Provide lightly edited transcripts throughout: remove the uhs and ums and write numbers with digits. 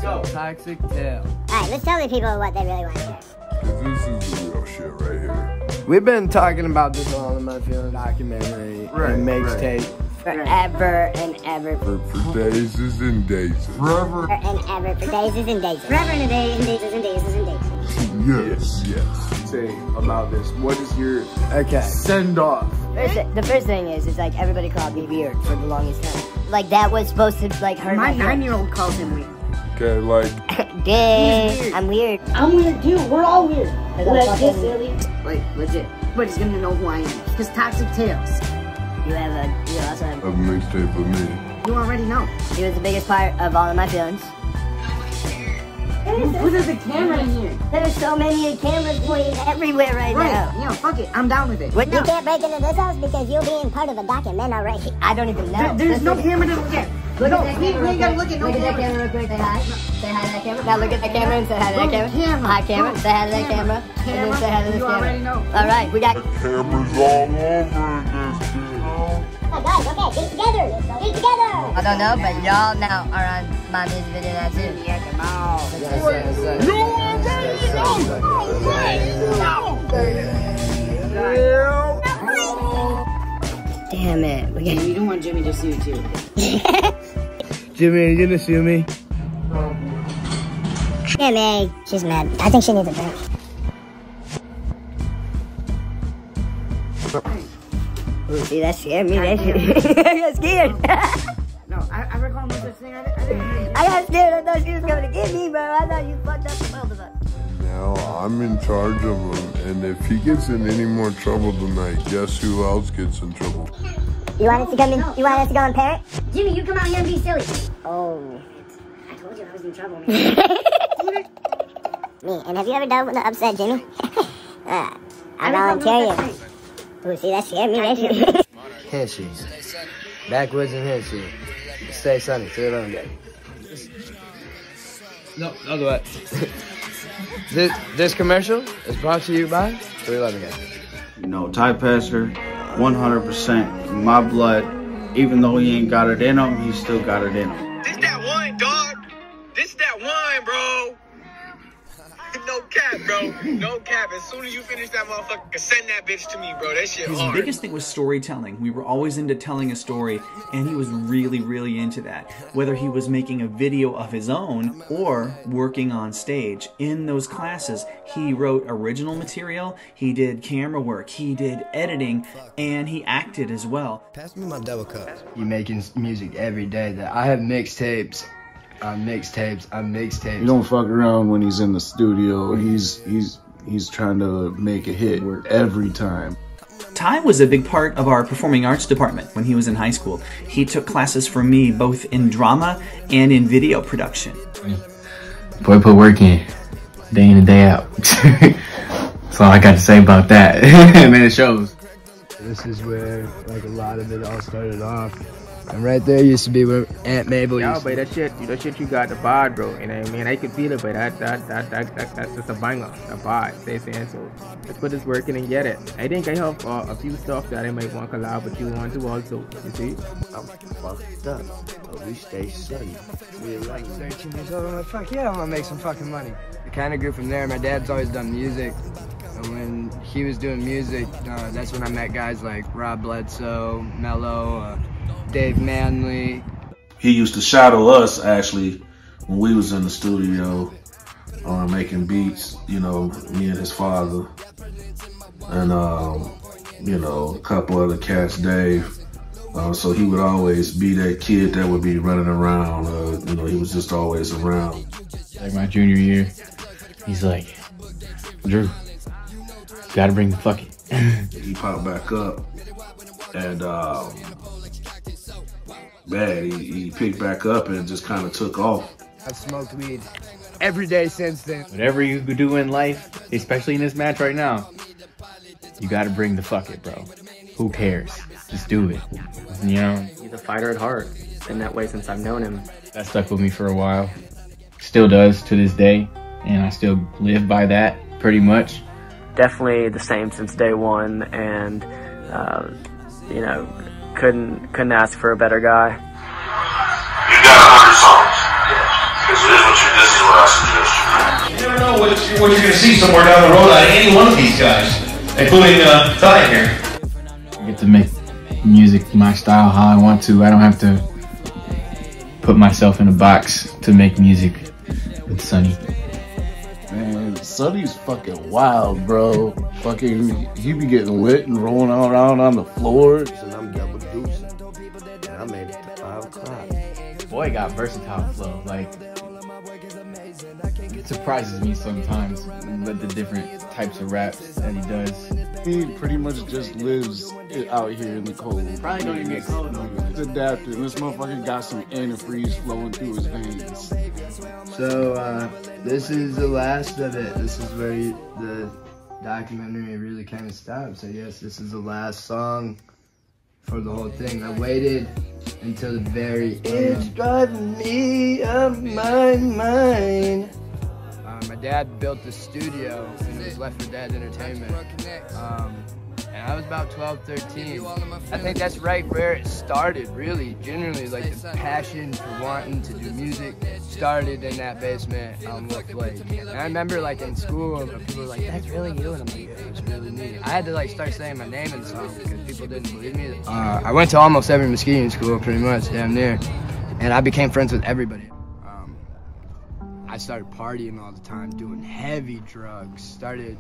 go. Toxic Tale. Alright, let's tell the people what they really want to hear. This is the real shit right here. We've been talking about this All in My Feelings documentary and mixtape Forever and ever. For days and days. Forever and ever. For days and days. Forever and a day and days and days and days. Yes. Say about this. What is your send off? The first thing is like everybody called me weird for the longest time. Like that was supposed to like hurt my 9-year-old calls him weird. Okay, like Dang, I'm weird. I'm weird too. We're all weird. Let's get silly. Like legit. But he's gonna know who I am. His Toxic Tales. You also have a mixtape of me. You already know. He was the biggest part of All in My Feelings. There's a camera in here. There's so many cameras pointing everywhere right now. Yeah, fuck it. I'm down with it. You can't break into this house because you're being part of a documentary. I don't even know. There's no camera to look at. Look no, at that we camera. ain't gotta look at no Look at that camera. camera real quick. Say hi. Say hi to that camera. Now look at the camera and say hi to that camera. Hi camera. Say hi to that camera. And then say hi to this camera. Already know. All right, we got. The camera's all over this shit. Oh guys, okay, get it together. Get it together. I don't know, but y'all now are on my music video now too. Yeah, come on. Damn it. You don't want Jimmy to sue you too. Jimmy, are you gonna sue me? Jimmy. She's mad. I think she needs a drink. Ooh, see, that scared me. I got scared. No, I recall no such thing. I got scared. I thought she was going to get me, bro. I thought you fucked up the both of us. Now I'm in charge of him, and if he gets in any more trouble tonight, guess who else gets in trouble? You want us to come in? You want us to go and parent? Jimmy, you come out here and be silly. Oh. I told you I was in trouble, man. Me. And have you ever dealt with the upset Jimmy? I volunteer you. Ooh, see, that scared me. Henshy. Backwoods and Henshy. Stay sunny. To the game. No, other way. This commercial is brought to you by 311 Game. You know, Ty Pastor, 100% my blood. Even though he ain't got it in him, he still got it in him. This that one, dog. This that one, bro. No cap, bro. No cap. As soon as you finish that motherfucker, send that bitch to me, bro. That shit hard. His biggest thing was storytelling. We were always into telling a story, and he was really, really into that. Whether he was making a video of his own or working on stage. In those classes, he wrote original material, he did camera work, he did editing, and he acted as well. Pass me my double cup. You making music every day. That I have mixtapes. Mixtapes. You don't fuck around when he's in the studio. He's trying to make a hit every time. Ty was a big part of our performing arts department when he was in high school. He took classes from me both in drama and in video production. Boy put work in, day in and day out. That's all I got to say about that. Man, it shows. This is where like a lot of it all started off. And right there used to be where Aunt Mabel used to. But that shit you got the vibe, bro. You know what I mean? I could feel it, but that's just a banger, a vibe. Say so. Let's put this work in and get it. I think I have a few stuff that I might want to collab with you on too also. You see? I'm fucked up, but we stay steady. We're like 13 years old. I'm like, fuck yeah, I'm gonna make some fucking money. It kind of grew from there. My dad's always done music. And when he was doing music, that's when I met guys like Rob Bledsoe, Mello, Dave Manley. He used to shadow us actually when we was in the studio making beats, you know, me and his father. And, you know, a couple other cats, Dave. So he would always be that kid that would be running around. You know, he was just always around. Like my junior year, he's like, Drew, gotta bring the fuck it. He popped back up and man, he picked back up and just kind of took off. I've smoked weed every day since then. Whatever you do in life, especially in this match right now, you gotta bring the fuck it, bro. Who cares? Just do it, you know? He's a fighter at heart, been that way since I've known him. That stuck with me for a while. Still does to this day, and I still live by that pretty much. Definitely the same since day one, and you know, couldn't ask for a better guy. You got 100 songs. This is what I suggest. You never know what you're going to see somewhere down the road out of any one of these guys, including Ty here. I get to make music my style how I want to. I don't have to put myself in a box to make music with Sonny. Man, Sonny's fucking wild, bro. Fucking, he be getting lit and rolling around on the floors, and I'm double deucing. And I made it to 5 o'clock. Boy got versatile flow. Like, it surprises me sometimes with the different types of raps that he does. He pretty much just lives out here in the cold. Probably don't even get cold though. He's adapted. This motherfucker got some antifreeze flowing through his veins. So, this is the last of it. This is where the documentary really kind of stops. I guess this is the last song for the whole thing. I waited until the very end. It's driving me out of my mind. My dad built the studio, and it was Left for Dead Entertainment. And I was about 12, 13. I think that's right where it started, really. Generally, like the passion for wanting to do music started in that basement on Wolf Lake. And I remember, like, in school, people were like, "That's really you," and I'm like, "Yeah, it was really me." I had to, like, start saying my name in songs because people didn't believe me. I went to almost every Muskegon school, pretty much, damn near. And I became friends with everybody. I started partying all the time, doing heavy drugs, started,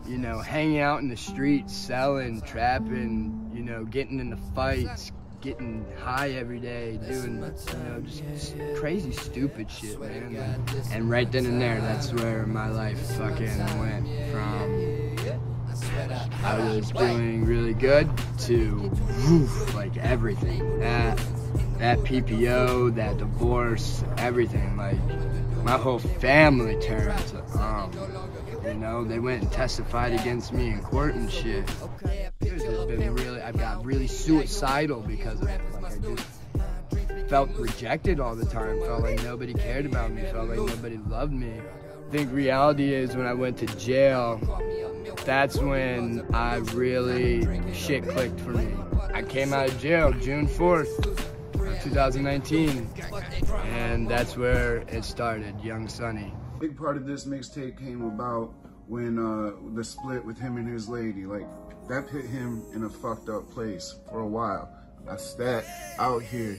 you know, hanging out in the streets, selling, trapping, you know, getting into fights, getting high every day, doing, you know, just crazy, stupid shit, man. And right then and there, that's where my life fucking went from, I was doing really good to, woof, like everything. That PPO, that divorce, everything, like, my whole family turned, you know, they went and testified against me in court and shit. It's been really, I got really suicidal because of it. Like, I just felt rejected all the time, felt like nobody cared about me, felt like nobody loved me. I think reality is when I went to jail, that's when I really, shit clicked for me. I came out of jail June 4th. 2019, and that's where it started, Young Sonny. Big part of this mixtape came about when the split with him and his lady, like, that put him in a fucked up place for a while. I sat out here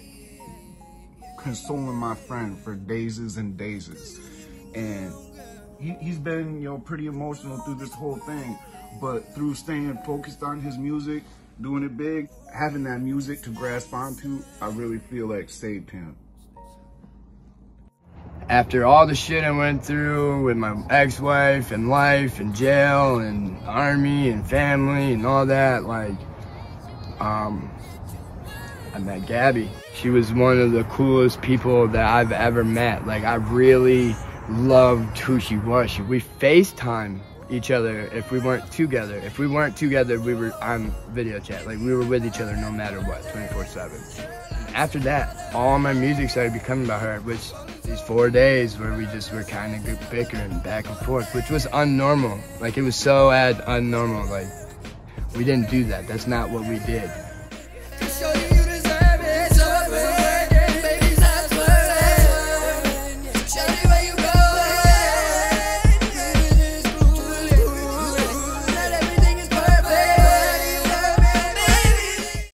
consoling my friend for days and days, and he's been, you know, pretty emotional through this whole thing, but through staying focused on his music, doing it big, having that music to grasp onto, I really feel like saved him. After all the shit I went through with my ex-wife and life and jail and army and family and all that, like, I met Gabby. She was one of the coolest people that I've ever met. Like, I really loved who she was. We FaceTime each other if we weren't together. If we weren't together, we were on video chat. Like, we were with each other no matter what, 24/7. After that, all my music started becoming about her, which these 4 days where we just were kind of bickering back and forth, which was unnormal. Like, it was so unnormal. Like, we didn't do that. That's not what we did.